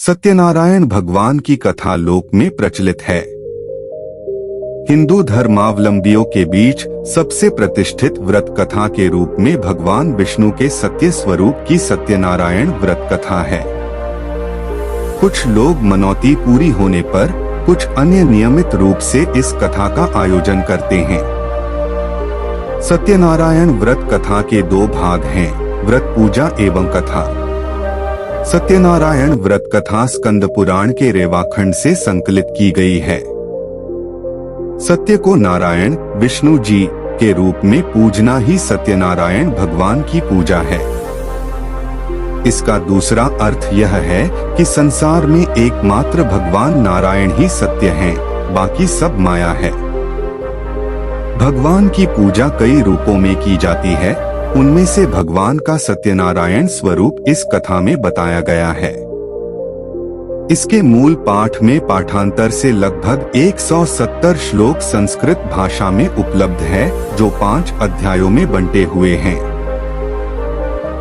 सत्यनारायण भगवान की कथा लोक में प्रचलित है। हिंदू धर्मावलंबियों के बीच सबसे प्रतिष्ठित व्रत कथा के रूप में भगवान विष्णु के सत्य स्वरूप की सत्यनारायण व्रत कथा है। कुछ लोग मनौती पूरी होने पर, कुछ अन्य नियमित रूप से इस कथा का आयोजन करते हैं। सत्यनारायण व्रत कथा के दो भाग हैं, व्रत पूजा एवं कथा। सत्यनारायण व्रत कथा स्कंद पुराण के रेवाखंड से संकलित की गई है। सत्य को नारायण विष्णु जी के रूप में पूजना ही सत्यनारायण भगवान की पूजा है। इसका दूसरा अर्थ यह है कि संसार में एकमात्र भगवान नारायण ही सत्य हैं, बाकी सब माया है। भगवान की पूजा कई रूपों में की जाती है, उनमें से भगवान का सत्यनारायण स्वरूप इस कथा में बताया गया है। इसके मूल पाठ में पाठांतर से लगभग 170 श्लोक संस्कृत भाषा में उपलब्ध है, जो 5 अध्यायों में बंटे हुए हैं।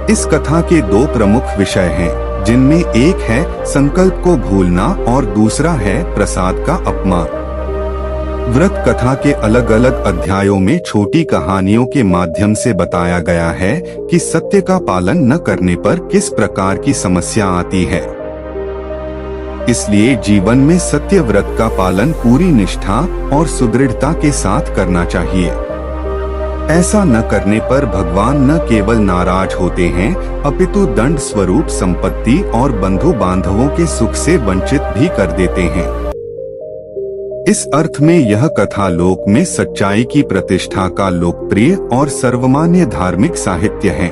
इस कथा के दो प्रमुख विषय हैं, जिनमें एक है संकल्प को भूलना और दूसरा है प्रसाद का अपमान। व्रत कथा के अलग अलग अध्यायों में छोटी कहानियों के माध्यम से बताया गया है कि सत्य का पालन न करने पर किस प्रकार की समस्या आती है। इसलिए जीवन में सत्य व्रत का पालन पूरी निष्ठा और सुदृढ़ता के साथ करना चाहिए। ऐसा न करने पर भगवान न केवल नाराज होते हैं, अपितु दंड स्वरूप संपत्ति और बंधु बांधवों के सुख से वंचित भी कर देते हैं। इस अर्थ में यह कथा लोक में सच्चाई की प्रतिष्ठा का लोकप्रिय और सर्वमान्य धार्मिक साहित्य है।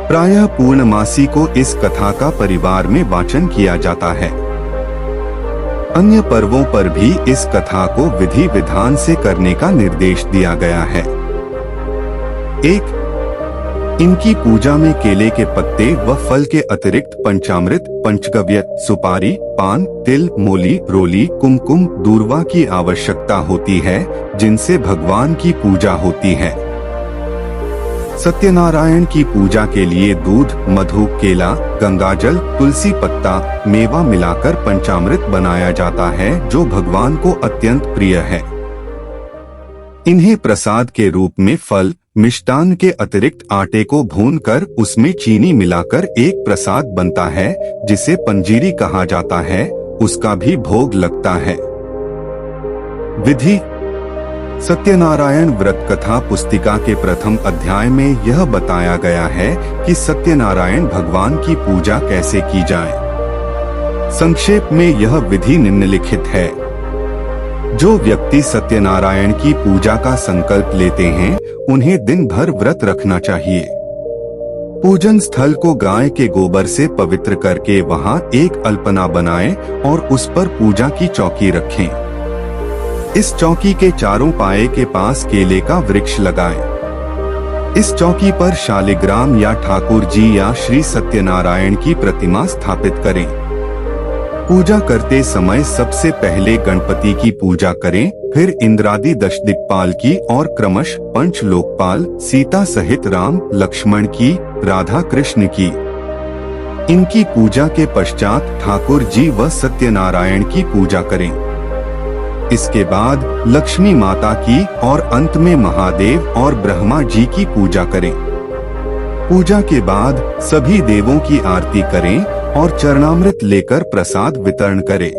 प्रायः पूर्णमासी को इस कथा का परिवार में वाचन किया जाता है। अन्य पर्वों पर भी इस कथा को विधि विधान से करने का निर्देश दिया गया है। 1. इनकी पूजा में केले के पत्ते व फल के अतिरिक्त पंचामृत, पंचगव्य, सुपारी, पान, तिल, मोली, रोली, कुमकुम, दूर्वा की आवश्यकता होती है, जिनसे भगवान की पूजा होती है। सत्यनारायण की पूजा के लिए दूध, मधु, केला, गंगाजल, तुलसी पत्ता, मेवा मिलाकर पंचामृत बनाया जाता है, जो भगवान को अत्यंत प्रिय है। इन्हें प्रसाद के रूप में फल, मिष्टान के अतिरिक्त आटे को भूनकर उसमें चीनी मिलाकर एक प्रसाद बनता है, जिसे पंजीरी कहा जाता है, उसका भी भोग लगता है। विधि। सत्यनारायण व्रत कथा पुस्तिका के प्रथम अध्याय में यह बताया गया है कि सत्यनारायण भगवान की पूजा कैसे की जाए। संक्षेप में यह विधि निम्नलिखित है। जो व्यक्ति सत्यनारायण की पूजा का संकल्प लेते हैं, उन्हें दिन भर व्रत रखना चाहिए। पूजन स्थल को गाय के गोबर से पवित्र करके वहां एक अल्पना बनाएं और उस पर पूजा की चौकी रखें। इस चौकी के चारों पाए के पास केले का वृक्ष लगाएं। इस चौकी पर शालिग्राम या ठाकुर जी या श्री सत्यनारायण की प्रतिमा स्थापित करें। पूजा करते समय सबसे पहले गणपति की पूजा करें, फिर इंद्रादि दशदिक्पाल की और क्रमश पंच लोकपाल, सीता सहित राम लक्ष्मण की, राधा कृष्ण की। इनकी पूजा के पश्चात ठाकुर जी व सत्यनारायण की पूजा करें। इसके बाद लक्ष्मी माता की और अंत में महादेव और ब्रह्मा जी की पूजा करें। पूजा के बाद सभी देवों की आरती करें और चरणामृत लेकर प्रसाद वितरण करें।